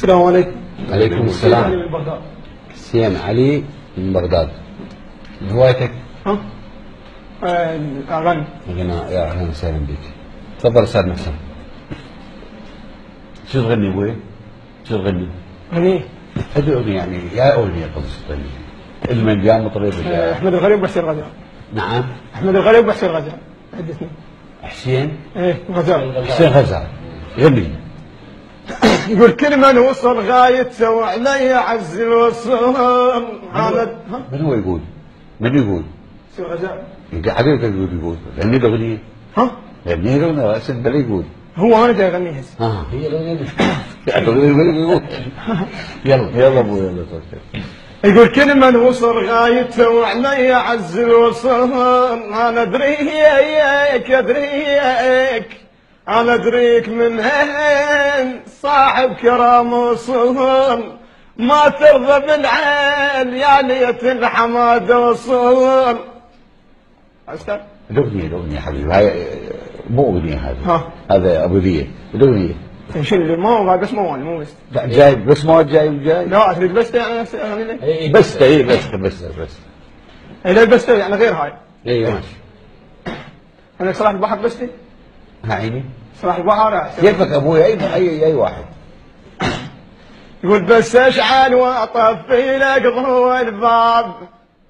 السلام عليكم. عليكم السلام. علي من بغداد. حسين علي من بغداد. هوايتك؟ ها؟ أغني. غناء. يا أهلا وسهلا بك. تفضل أستاذ محسن. شو تغني أبوي؟ شو تغني؟ غني. هذه أغنية يعني يا أغنية قصص تغني. المن يا مطرب أحمد الغريب وحسين غزال. نعم. أحمد الغريب وحسين غزال. حدثني. حسين؟ إيه غزال. حسين غزال. غني. يقول كل من وصل غايته وعلي عز الوصول. من هو يقول؟ من يقول؟ حسين غزال. حبيبك يقول غني له أغنية. ها؟ غني له أغنية بس بلا يقول. هو أنا جاي أغني هسه. هي الأغنية. يلا يلا أبوي يلا توكل. يقول كل من وصل غايته وعلي عز الوصول. أنا أدريك أدريك أنا أدريك من هين صاحب كرام وصول. ما ترضى بالعين يا ليت الحماد وصول. أستاذ الأغنية حبيبي هاي مو أغنية هذه. هذا أبو ذية الأغنية. شنو اللي ما هو بس موال مو بس. لا جاي بس ما جاي وجاي. لا أريد بس يعني أغني لك. بس اي بس. لا بس يعني غير هاي. اي ماشي. أنا صلاح البحر بس لي. عيني. صلاح البحر. كيفك أبوي أي واحد. يقول بس أشعل وأطفي لك ضوء الباب.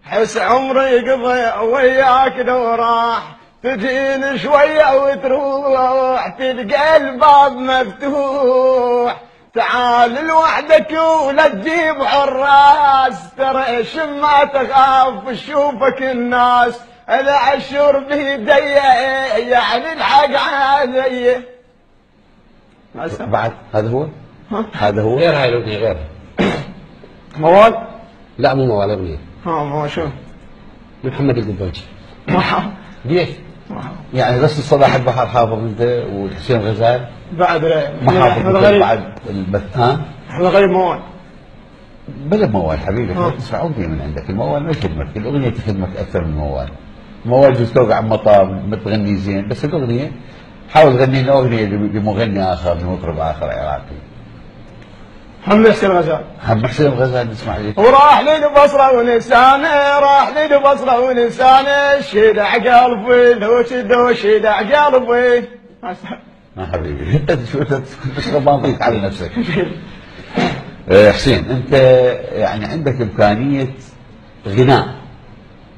حس عمري يقضي وياك لو راح. تجيني شوية وتروح تلقى الباب مفتوح. تعال لوحدك ولا تجيب حراس. ترى ما تخاف تشوفك الناس. اذا عشور بيدي يعني الحق علي. بعد هذا هو؟ هذا هو؟ غير هاي الأغنية غيرها. موال؟ لا مو موال أغنية. موال شو؟ محمد القباجي. ليش؟ يعني بس صلاح البحر حافظ انت وحسين غزال بعد ما حافظ بعد البث. احمد الغريب موال. بلا موال حبيبي تسمع أغنية من عندك. الموال ما يخدمك، الأغنية تخدمك أكثر من الموال. الموال جزء توقع مطاب ما تغني زين، بس الأغنية حاول تغني لنا أغنية لمغني آخر لمطرب آخر عراقي. محمد حسين غزال. محمد حسين غزال نسمع لي. وراح لي البصرة ولسانه راح لي البصرة ولسانه شيدع قلبي لو شيدع قلبي. حبيبي انت شو تشرب ما تضيق على نفسك. حسين انت يعني عندك امكانيه غناء.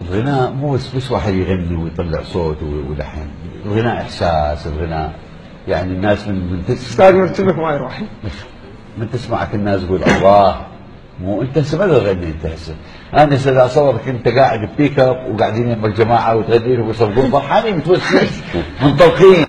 الغناء مو بس واحد يغني ويطلع صوت ولحن. الغناء احساس. الغناء يعني الناس من استاذ مرتبك ما يروح. من تسمعك الناس تقول الله. مو انت هسه ما تغني انت هسه. انا هسه اصورك انت قاعد ببيك اب وقاعدين يم الجماعه وتغني لهم ويصفقون فرحانين متوسعين منطلقين.